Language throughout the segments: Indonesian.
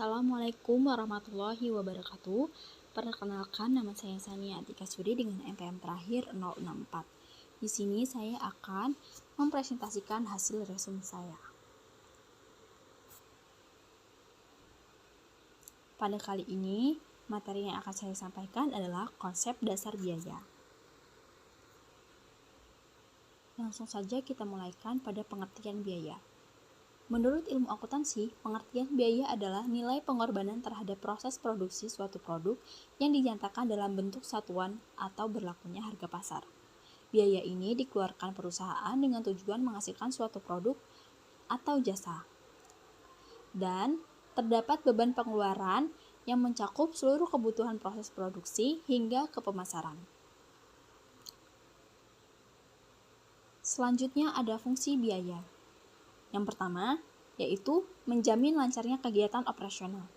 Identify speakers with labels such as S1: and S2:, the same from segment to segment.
S1: Assalamualaikum warahmatullahi wabarakatuh. Perkenalkan, nama saya Sania Atika Suri dengan NPM terakhir 064. Di sini saya akan mempresentasikan hasil resume saya. Pada kali ini, materi yang akan saya sampaikan adalah konsep dasar biaya. Langsung saja kita mulaikan pada pengertian biaya. Menurut ilmu akuntansi, pengertian biaya adalah nilai pengorbanan terhadap proses produksi suatu produk yang dinyatakan dalam bentuk satuan atau berlakunya harga pasar. Biaya ini dikeluarkan perusahaan dengan tujuan menghasilkan suatu produk atau jasa. Dan terdapat beban pengeluaran yang mencakup seluruh kebutuhan proses produksi hingga ke pemasaran. Selanjutnya ada fungsi biaya. Yang pertama, yaitu menjamin lancarnya kegiatan operasional.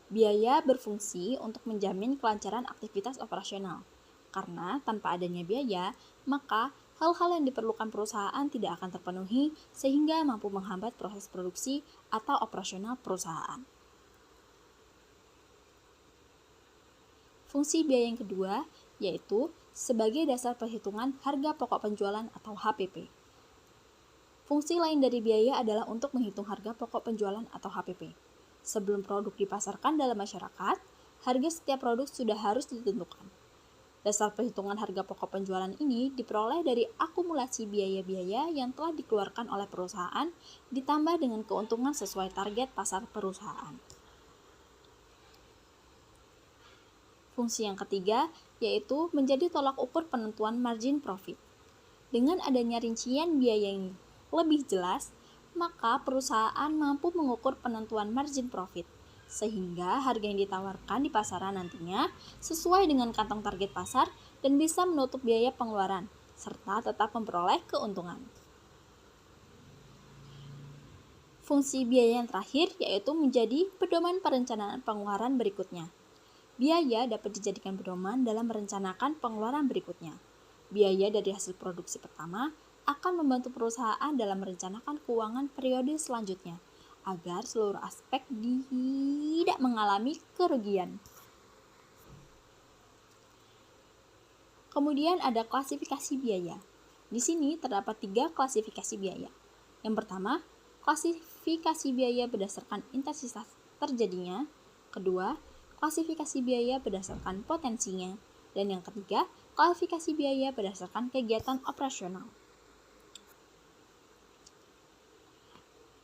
S1: Biaya berfungsi untuk menjamin kelancaran aktivitas operasional. Karena tanpa adanya biaya, maka hal-hal yang diperlukan perusahaan tidak akan terpenuhi sehingga mampu menghambat proses produksi atau operasional perusahaan. Fungsi biaya yang kedua, yaitu sebagai dasar perhitungan harga pokok penjualan atau HPP. Fungsi lain dari biaya adalah untuk menghitung harga pokok penjualan atau HPP. Sebelum produk dipasarkan dalam masyarakat, harga setiap produk sudah harus ditentukan. Dasar perhitungan harga pokok penjualan ini diperoleh dari akumulasi biaya-biaya yang telah dikeluarkan oleh perusahaan ditambah dengan keuntungan sesuai target pasar perusahaan. Fungsi yang ketiga yaitu menjadi tolak ukur penentuan margin profit. Dengan adanya rincian biaya yang lebih jelas, maka perusahaan mampu mengukur penentuan margin profit, sehingga harga yang ditawarkan di pasaran nantinya sesuai dengan kantong target pasar dan bisa menutup biaya pengeluaran, serta tetap memperoleh keuntungan. Fungsi biaya yang terakhir yaitu menjadi pedoman perencanaan pengeluaran berikutnya. Biaya dapat dijadikan pedoman dalam merencanakan pengeluaran berikutnya. Biaya dari hasil produksi pertama akan membantu perusahaan dalam merencanakan keuangan periode selanjutnya, agar seluruh aspek tidak mengalami kerugian. Kemudian ada klasifikasi biaya. Di sini terdapat 3 klasifikasi biaya. Yang pertama, klasifikasi biaya berdasarkan intensitas terjadinya. Kedua, klasifikasi biaya berdasarkan potensinya. Dan yang ketiga, klasifikasi biaya berdasarkan kegiatan operasional.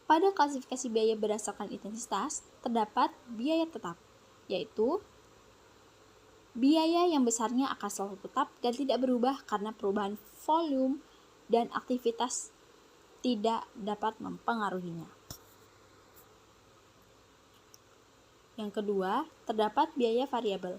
S1: Pada klasifikasi biaya berdasarkan intensitas, terdapat biaya tetap, yaitu biaya yang besarnya akan selalu tetap dan tidak berubah karena perubahan volume dan aktivitas tidak dapat mempengaruhinya. Yang kedua, terdapat biaya variabel.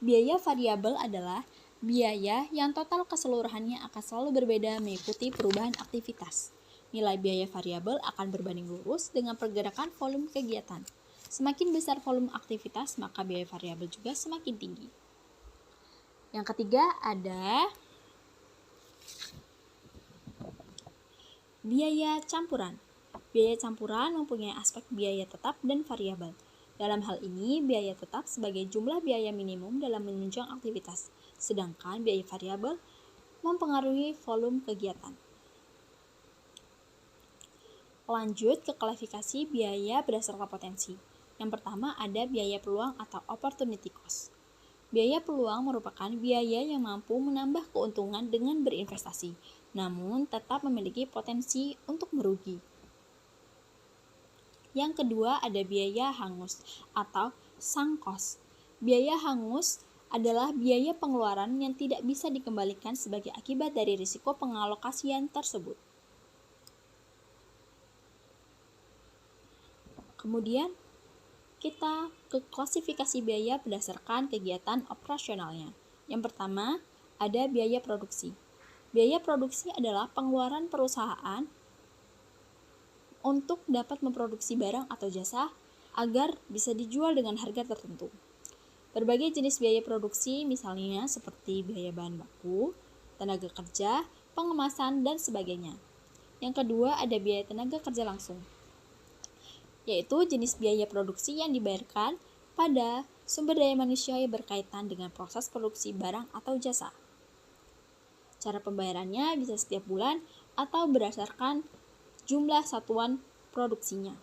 S1: Biaya variabel adalah biaya yang total keseluruhannya akan selalu berbeda mengikuti perubahan aktivitas. Nilai biaya variabel akan berbanding lurus dengan pergerakan volume kegiatan. Semakin besar volume aktivitas, maka biaya variabel juga semakin tinggi. Yang ketiga ada biaya campuran. Biaya campuran mempunyai aspek biaya tetap dan variabel. Dalam hal ini, biaya tetap sebagai jumlah biaya minimum dalam menunjang aktivitas, sedangkan biaya variabel mempengaruhi volume kegiatan. Lanjut ke klasifikasi biaya berdasarkan potensi. Yang pertama ada biaya peluang atau opportunity cost. Biaya peluang merupakan biaya yang mampu menambah keuntungan dengan berinvestasi, namun tetap memiliki potensi untuk merugi. Yang kedua ada biaya hangus atau sunk cost. Biaya hangus adalah biaya pengeluaran yang tidak bisa dikembalikan sebagai akibat dari risiko pengalokasian tersebut. Kemudian, kita ke klasifikasi biaya berdasarkan kegiatan operasionalnya. Yang pertama, ada biaya produksi. Biaya produksi adalah pengeluaran perusahaan untuk dapat memproduksi barang atau jasa agar bisa dijual dengan harga tertentu. Berbagai jenis biaya produksi misalnya seperti biaya bahan baku, tenaga kerja, pengemasan, dan sebagainya. Yang kedua, ada biaya tenaga kerja langsung. yaitu jenis biaya produksi yang dibayarkan pada sumber daya manusia yang berkaitan dengan proses produksi barang atau jasa. Cara pembayarannya bisa setiap bulan atau berdasarkan jumlah satuan produksinya.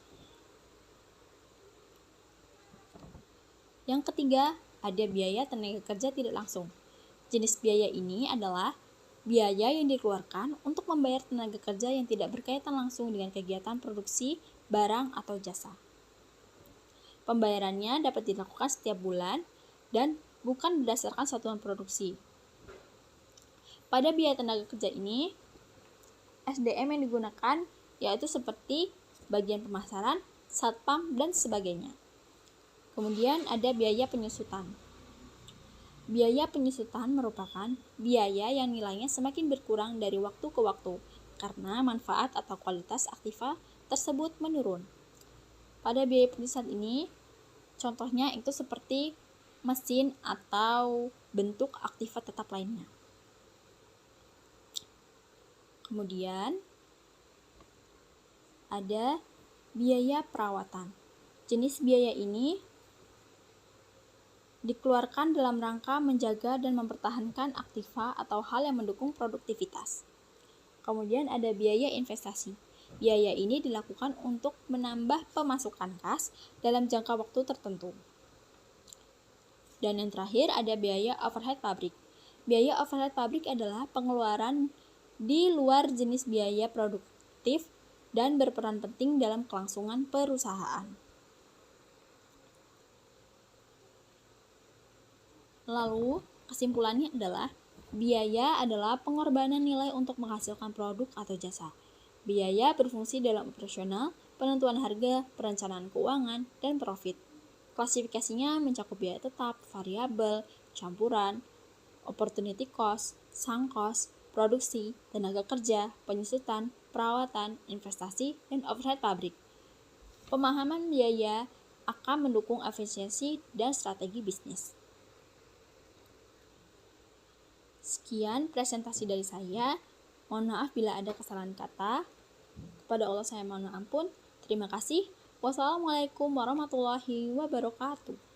S1: Yang ketiga, ada biaya tenaga kerja tidak langsung. Jenis biaya ini adalah biaya yang dikeluarkan untuk membayar tenaga kerja yang tidak berkaitan langsung dengan kegiatan produksi barang atau jasa. Pembayarannya dapat dilakukan setiap bulan dan bukan berdasarkan satuan produksi. Pada biaya tenaga kerja ini, SDM yang digunakan yaitu seperti bagian pemasaran, satpam, dan sebagainya. Kemudian ada biaya penyusutan. Biaya penyusutan merupakan biaya yang nilainya semakin berkurang dari waktu ke waktu karena manfaat atau kualitas aktiva tersebut menurun. Pada biaya penyusutan ini, contohnya itu seperti mesin atau bentuk aktiva tetap lainnya. Kemudian ada biaya perawatan. Jenis biaya ini dikeluarkan dalam rangka menjaga dan mempertahankan aktiva atau hal yang mendukung produktivitas. Kemudian ada biaya investasi. Biaya ini dilakukan untuk menambah pemasukan kas dalam jangka waktu tertentu. Dan yang terakhir ada biaya overhead pabrik. Biaya overhead pabrik adalah pengeluaran di luar jenis biaya produktif dan berperan penting dalam kelangsungan perusahaan. Lalu, kesimpulannya adalah biaya adalah pengorbanan nilai untuk menghasilkan produk atau jasa. Biaya berfungsi dalam operasional, penentuan harga, perencanaan keuangan, dan profit. Klasifikasinya mencakup biaya tetap, variabel, campuran, opportunity cost, sunk cost, produksi, tenaga kerja, penyusutan, perawatan, investasi, dan overhead pabrik. Pemahaman biaya akan mendukung efisiensi dan strategi bisnis. Sekian presentasi dari saya. Mohon maaf bila ada kesalahan kata. Kepada Allah saya mohon ampun. Terima kasih. Wassalamualaikum warahmatullahi wabarakatuh.